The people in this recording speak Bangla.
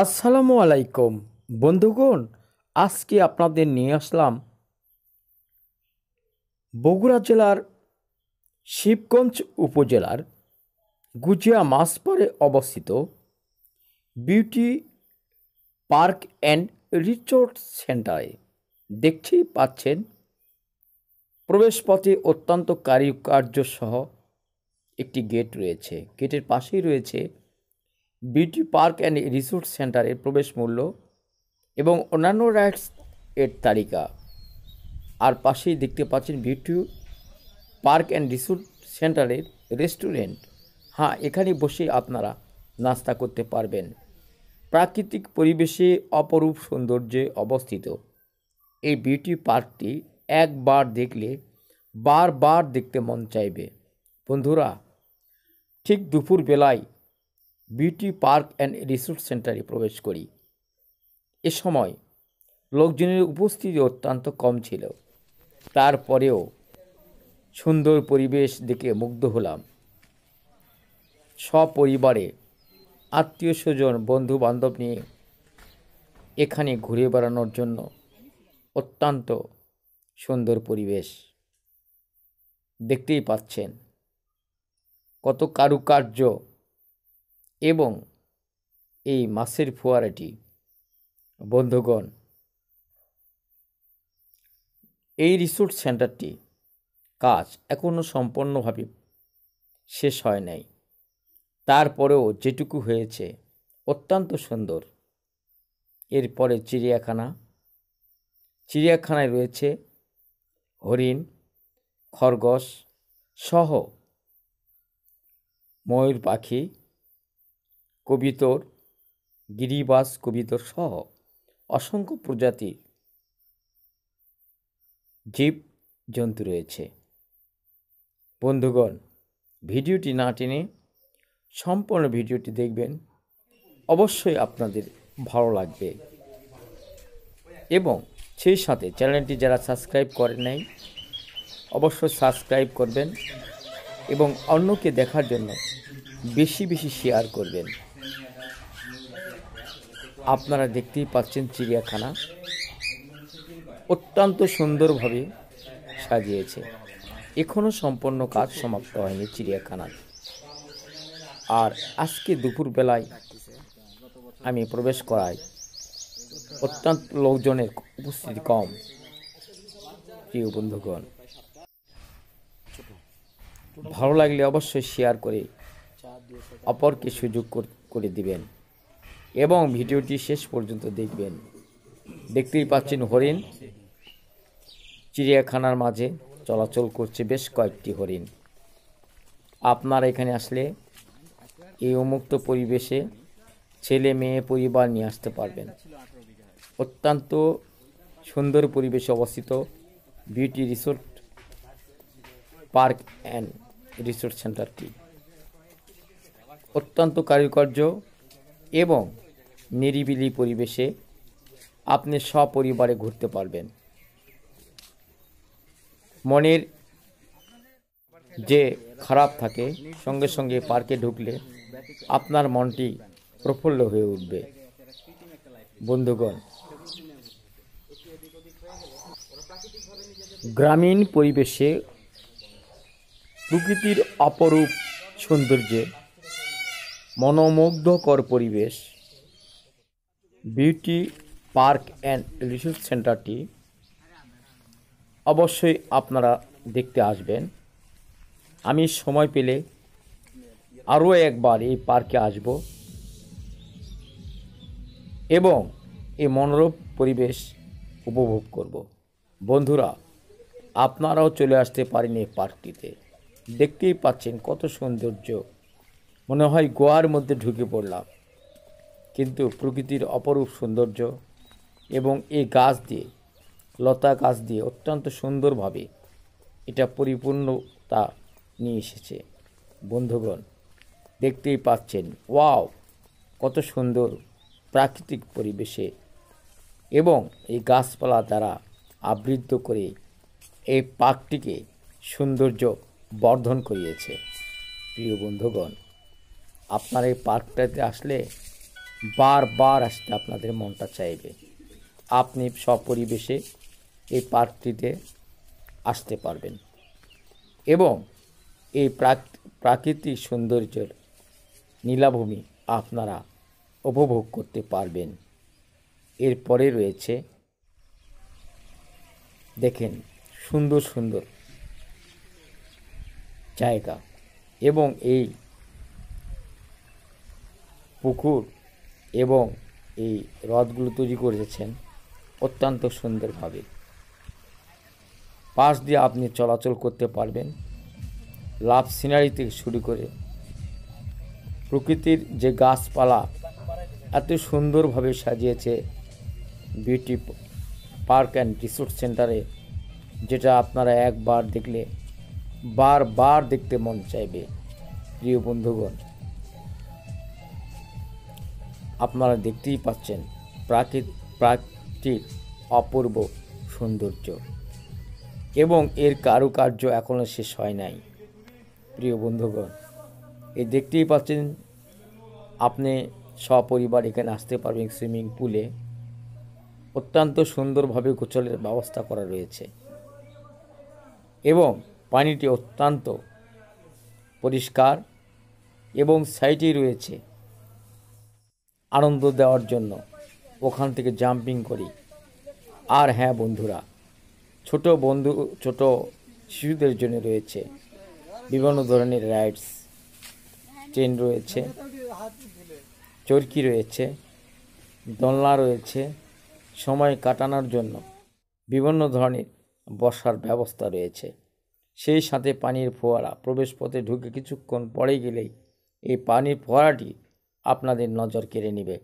আসসালামু আলাইকুম বন্ধুগণ, আজকে আপনাদের নিয়ে আসলাম বগুড়া জেলার শিবগঞ্জ উপজেলার গুজিয়া মাছপাড়ে অবস্থিত বিউটি পার্ক অ্যান্ড রিসোর্ট সেন্টারে। দেখতেই পাচ্ছেন প্রবেশপথে অত্যন্ত কারুকার্য সহ একটি গেট রয়েছে। গেটের পাশেই রয়েছে বিউটি পার্ক অ্যান্ড রিসোর্ট সেন্টারের প্রবেশ মূল্য এবং অন্যান্য রাইডস এর তালিকা। আর পাশেই দেখতে পাচ্ছেন বিউটি পার্ক অ্যান্ড রিসোর্ট সেন্টারের রেস্টুরেন্ট। হ্যাঁ, এখানে বসে আপনারা নাস্তা করতে পারবেন। প্রাকৃতিক পরিবেশে অপরূপ সৌন্দর্যে অবস্থিত এই বিউটি পার্কটি একবার দেখলে বারবার দেখতে মন চাইবে। বন্ধুরা, ঠিক দুপুর বেলায় বিউটি পার্ক অ্যান্ড রিসোর্ট সেন্টারে প্রবেশ করি। এ সময় লোকজনের উপস্থিতি অত্যন্ত কম ছিল, তারপরেও সুন্দর পরিবেশ দেখে মুগ্ধ হলাম। সপরিবারে আত্মীয় স্বজন বন্ধু বান্ধব নিয়ে এখানে ঘুরে বেড়ানোর জন্য অত্যন্ত সুন্দর পরিবেশ। দেখতেই পাচ্ছেন কত কারুকার্য এবং এই মাছের ফোয়ারাটি। বন্ধুগণ, এই রিসোর্ট সেন্টারটি কাজ এখনও সম্পূর্ণভাবে শেষ হয় নাই, তারপরেও যেটুকু হয়েছে অত্যন্ত সুন্দর। এরপরে চিড়িয়াখানায় রয়েছে হরিণ, খরগোশ সহ ময়ূর পাখি, কবিতর, গিরিবাজ কবিতর সহ অসংখ্য প্রজাতির জীব জন্তু রয়েছে। বন্ধুগণ, ভিডিওটি না টেনে সম্পূর্ণ ভিডিওটি দেখবেন, অবশ্যই আপনাদের ভালো লাগবে। এবং সেই সাথে চ্যানেলটি যারা সাবস্ক্রাইব করেন নাই অবশ্যই সাবস্ক্রাইব করবেন এবং অন্যকে দেখার জন্য বেশি বেশি শেয়ার করবেন। আপনারা দেখতেই পাচ্ছেন চিড়িয়াখানা অত্যন্ত সুন্দরভাবে সাজিয়েছে। এখনও সম্পূর্ণ কাজ সমাপ্ত হয়নি চিড়িয়াখানার। আর আজকে দুপুরবেলায় আমি প্রবেশ করাই অত্যন্ত লোকজনের উপস্থিতি কম। প্রিয় বন্ধুগণ, ভালো লাগলে অবশ্যই শেয়ার করে অপরকে সুযোগ করে দিবেন এবং ভিডিওটি শেষ পর্যন্ত দেখবেন। দেখতেই পাচ্ছেন হরিণ চিড়িয়াখানার মাঝে চলাচল করছে বেশ কয়েকটি হরিণ। আপনারা এখানে আসলে এই উন্মুক্ত পরিবেশে ছেলে মেয়ে পরিবার নিয়ে আসতে পারবেন। অত্যন্ত সুন্দর পরিবেশে অবস্থিত beauty resort park and resort সেন্টারটি অত্যন্ত কারুকার্য এবং নিরিবিলি পরিবেশে আপনি সপরিবারে ঘুরতে পারবেন। মনের যে খারাপ থাকে সঙ্গে সঙ্গে পার্কে ঢুকলে আপনার মনটি প্রফুল্ল হয়ে উঠবে। বন্ধুগণ, গ্রামীণ পরিবেশে প্রকৃতির অপরূপ সৌন্দর্যে মনোমুগ্ধকর পরিবেশ বিউটি পার্ক অ্যান্ড রিসোর্ট সেন্টারটি অবশ্যই আপনারা দেখতে আসবেন। আমি সময় পেলে আরও একবার এই পার্কে আসব এবং এই মনোরম পরিবেশ উপভোগ করব। বন্ধুরা, আপনারাও চলে আসতে পারেন এই পার্কটিতে। দেখতেই পাচ্ছেন কত সৌন্দর্য, মনে হয় গোয়ার মধ্যে ঢুকে পড়লাম। কিন্তু প্রকৃতির অপরূপ সৌন্দর্য এবং এই গাছ দিয়ে, লতা গাছ দিয়ে অত্যন্ত সুন্দরভাবে এটা পরিপূর্ণতা নিয়ে এসেছে। বন্ধুগণ, দেখতেই পাচ্ছেন ওয়াও, কত সুন্দর প্রাকৃতিক পরিবেশে এবং এই গাছপালা দ্বারা আবৃত করে এই পার্কটিকে সৌন্দর্য বর্ধন করিয়েছে। প্রিয় বন্ধুগণ, আপনার এই পার্কটাতে আসলে বারবার আসতে আপনাদের মনটা চাইবে। আপনি সপরিবেশে এই পার্কটিতে আসতে পারবেন এবং এই প্রাকৃতিক সৌন্দর্যের নীলাভূমি আপনারা উপভোগ করতে পারবেন। এরপরে রয়েছে দেখেন সুন্দর সুন্দর জায়গা এবং এই পুকুর এবং এই হ্রদগুলো তৈরি করেছেন অত্যন্ত সুন্দরভাবে। পাশ দিয়ে আপনি চলাচল করতে পারবেন। লাভ সিনারি থেকে শুরু করে প্রকৃতির যে গাছপালা এত সুন্দরভাবে সাজিয়েছে বিউটি পার্ক অ্যান্ড রিসোর্ট সেন্টারে, যেটা আপনারা একবার দেখলে বারবার দেখতে মন চাইবে। প্রিয় বন্ধুগণ, আপনারা দেখতেই পাচ্ছেন প্রাকৃতিক অপূর্ব সৌন্দর্য এবং এর কারুকার্য এখনও শেষ হয় নাই। প্রিয় বন্ধুগণ, এই দেখতেই পাচ্ছেন আপনি সপরিবার এখানে আসতে পারবেন। সুইমিং পুলে অত্যন্ত সুন্দরভাবে গোসলের ব্যবস্থা করা রয়েছে এবং পানিটি অত্যন্ত পরিষ্কার এবং সাইডে রয়েছে আনন্দ দেওয়ার জন্য ওখান থেকে জাম্পিং করি। আর হ্যাঁ বন্ধুরা, ছোট শিশুদের জন্য রয়েছে বিভিন্ন ধরনের রাইডস, ট্রেন রয়েছে, চরকি রয়েছে, দোলনা রয়েছে। সময় কাটানোর জন্য বিভিন্ন ধরনের বসার ব্যবস্থা রয়েছে। সেই সাথে পানির ফোয়ারা, প্রবেশ পথে ঢুকে কিছুক্ষণ পরে গেলেই এই পানির ফোয়ারাটি আপনাদের নজর কেড়ে নেবে।